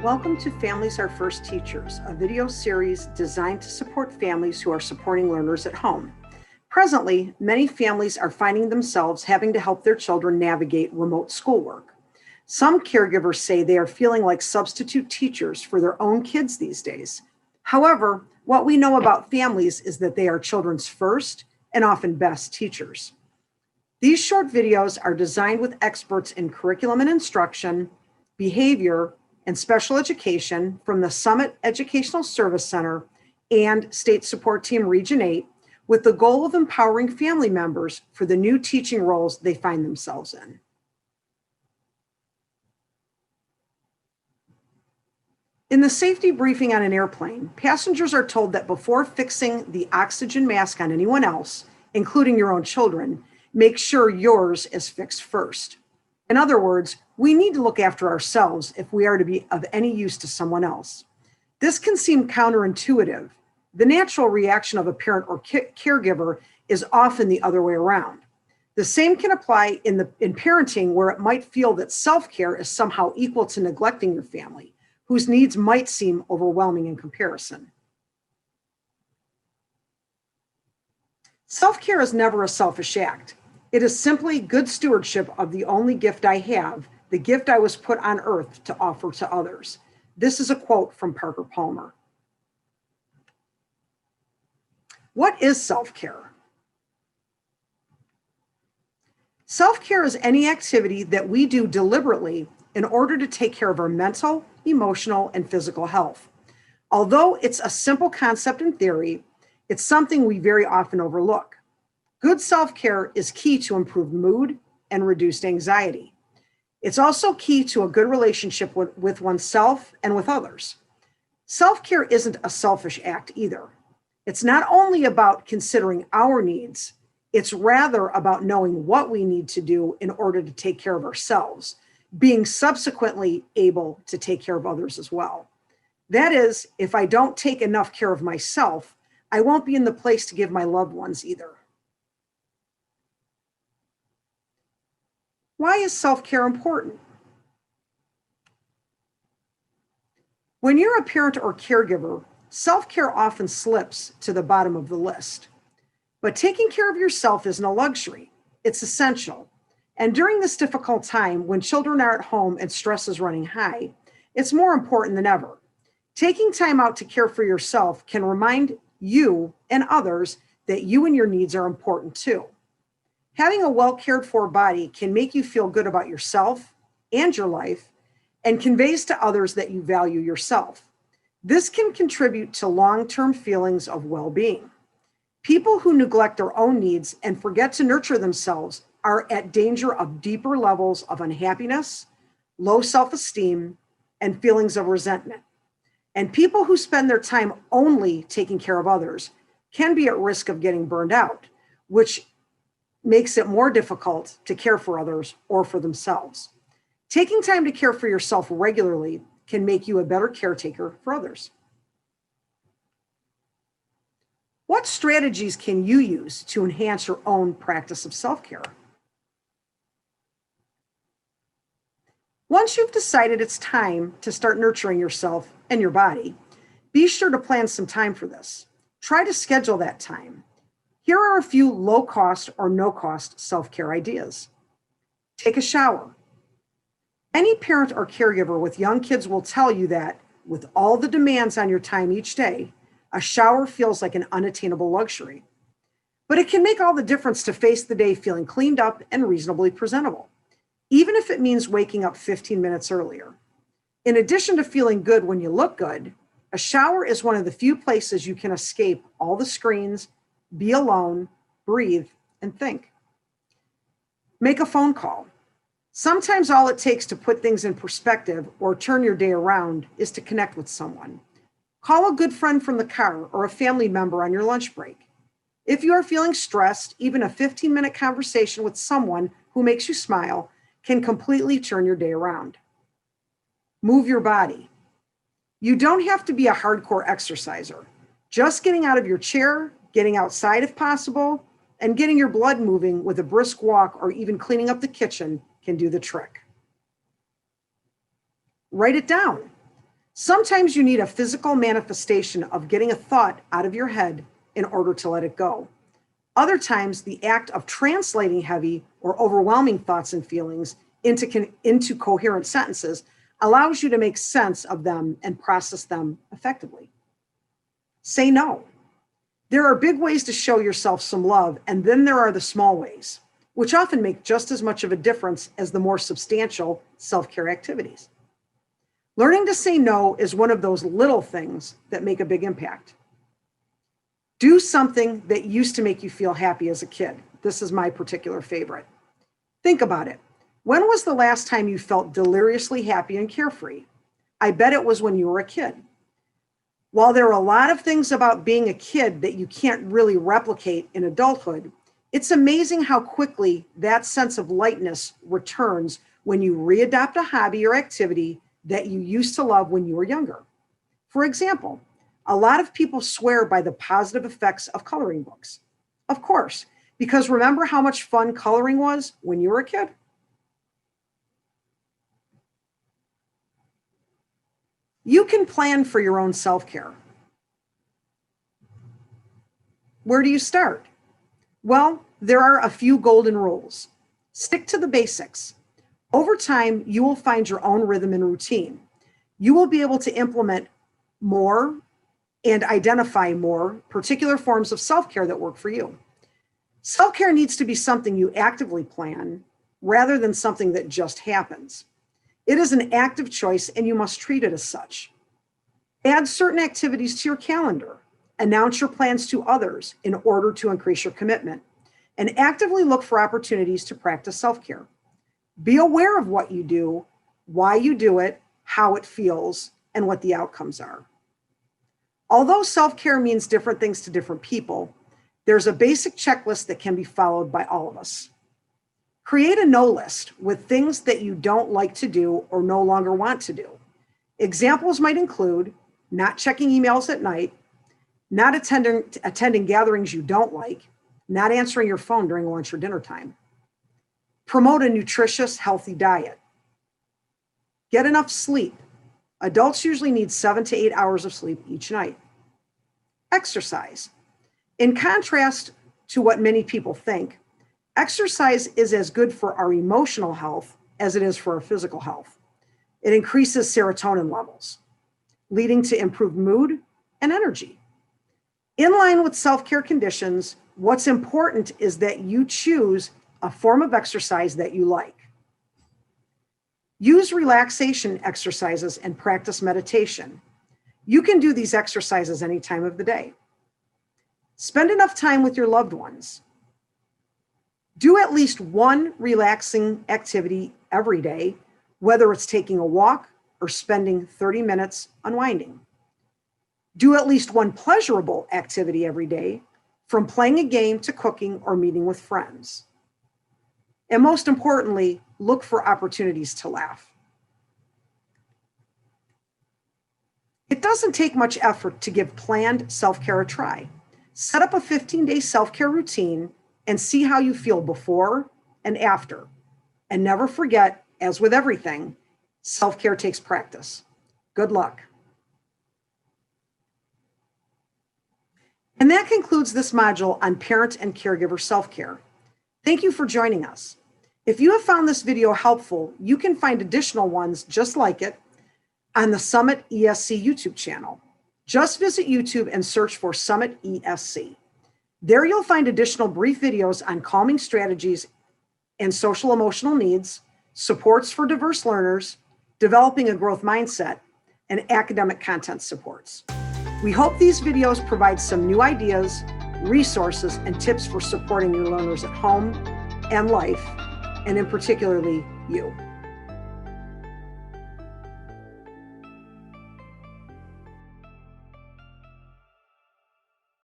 Welcome to Families Are First Teachers, a video series designed to support families who are supporting learners at home. Presently, many families are finding themselves having to help their children navigate remote schoolwork. Some caregivers say they are feeling like substitute teachers for their own kids these days. However, what we know about families is that they are children's first and often best teachers. These short videos are designed with experts in curriculum and instruction, behavior, and special education from the Summit Educational Service Center and State Support Team Region 8, with the goal of empowering family members for the new teaching roles they find themselves in. In the safety briefing on an airplane, passengers are told that before fixing the oxygen mask on anyone else, including your own children, make sure yours is fixed first. In other words, we need to look after ourselves if we are to be of any use to someone else. This can seem counterintuitive. The natural reaction of a parent or caregiver is often the other way around. The same can apply in parenting, where it might feel that self-care is somehow equal to neglecting your family, whose needs might seem overwhelming in comparison. Self-care is never a selfish act. It is simply good stewardship of the only gift I have, the gift I was put on earth to offer to others. This is a quote from Parker Palmer. What is self-care? Self-care is any activity that we do deliberately in order to take care of our mental, emotional, and physical health. Although it's a simple concept in theory, it's something we very often overlook. Good self-care is key to improved mood and reduced anxiety. It's also key to a good relationship with oneself and with others. Self-care isn't a selfish act either. It's not only about considering our needs, it's rather about knowing what we need to do in order to take care of ourselves, being subsequently able to take care of others as well. That is, if I don't take enough care of myself, I won't be in the place to give my loved ones either. Why is self-care important? When you're a parent or caregiver, self-care often slips to the bottom of the list. But taking care of yourself isn't a luxury, it's essential. And during this difficult time, when children are at home and stress is running high, it's more important than ever. Taking time out to care for yourself can remind you and others that you and your needs are important too. Having a well cared for body can make you feel good about yourself and your life, and conveys to others that you value yourself. This can contribute to long-term feelings of well-being. People who neglect their own needs and forget to nurture themselves are at danger of deeper levels of unhappiness, low self-esteem, and feelings of resentment. And people who spend their time only taking care of others can be at risk of getting burned out, which makes it more difficult to care for others or for themselves. Taking time to care for yourself regularly can make you a better caretaker for others. What strategies can you use to enhance your own practice of self-care? Once you've decided it's time to start nurturing yourself and your body, be sure to plan some time for this. Try to schedule that time. Here are a few low-cost or no-cost self-care ideas. Take a shower. Any parent or caregiver with young kids will tell you that, with all the demands on your time each day, a shower feels like an unattainable luxury. But it can make all the difference to face the day feeling cleaned up and reasonably presentable, even if it means waking up 15 minutes earlier. In addition to feeling good when you look good, a shower is one of the few places you can escape all the screens, be alone, breathe, and think. Make a phone call. Sometimes all it takes to put things in perspective or turn your day around is to connect with someone. Call a good friend from the car or a family member on your lunch break. If you are feeling stressed, even a 15-minute conversation with someone who makes you smile can completely turn your day around. Move your body. You don't have to be a hardcore exerciser. Just getting out of your chair, getting outside if possible, and getting your blood moving with a brisk walk or even cleaning up the kitchen can do the trick. Write it down. Sometimes you need a physical manifestation of getting a thought out of your head in order to let it go. Other times, the act of translating heavy or overwhelming thoughts and feelings into coherent sentences allows you to make sense of them and process them effectively. Say no. There are big ways to show yourself some love, and then there are the small ways, which often make just as much of a difference as the more substantial self-care activities. Learning to say no is one of those little things that make a big impact. Do something that used to make you feel happy as a kid. This is my particular favorite. Think about it. When was the last time you felt deliriously happy and carefree? I bet it was when you were a kid. While there are a lot of things about being a kid that you can't really replicate in adulthood, it's amazing how quickly that sense of lightness returns when you readopt a hobby or activity that you used to love when you were younger. For example, a lot of people swear by the positive effects of coloring books. Of course, because remember how much fun coloring was when you were a kid? You can plan for your own self-care. Where do you start? Well, there are a few golden rules. Stick to the basics. Over time, you will find your own rhythm and routine. You will be able to implement more and identify more particular forms of self-care that work for you. Self-care needs to be something you actively plan rather than something that just happens. It is an active choice and you must treat it as such. Add certain activities to your calendar. Announce your plans to others in order to increase your commitment, and actively look for opportunities to practice self-care. Be aware of what you do, why you do it, how it feels, and what the outcomes are. Although self-care means different things to different people, there's a basic checklist that can be followed by all of us. Create a no list with things that you don't like to do or no longer want to do. Examples might include not checking emails at night, not attending gatherings you don't like, not answering your phone during lunch or dinner time. Promote a nutritious, healthy diet. Get enough sleep. Adults usually need 7 to 8 hours of sleep each night. Exercise. In contrast to what many people think, exercise is as good for our emotional health as it is for our physical health. It increases serotonin levels, leading to improved mood and energy. In line with self-care conditions, what's important is that you choose a form of exercise that you like. Use relaxation exercises and practice meditation. You can do these exercises any time of the day. Spend enough time with your loved ones. Do at least one relaxing activity every day, whether it's taking a walk or spending 30 minutes unwinding. Do at least one pleasurable activity every day, from playing a game to cooking or meeting with friends. And most importantly, look for opportunities to laugh. It doesn't take much effort to give planned self-care a try. Set up a 15-day self-care routine and see how you feel before and after. And never forget, as with everything, self-care takes practice. Good luck. And that concludes this module on parent and caregiver self-care. Thank you for joining us. If you have found this video helpful, you can find additional ones just like it on the Summit ESC YouTube channel. Just visit YouTube and search for Summit ESC. There you'll find additional brief videos on calming strategies and social emotional needs, supports for diverse learners, developing a growth mindset, and academic content supports. We hope these videos provide some new ideas, resources, and tips for supporting your learners at home and life, and in particularly you.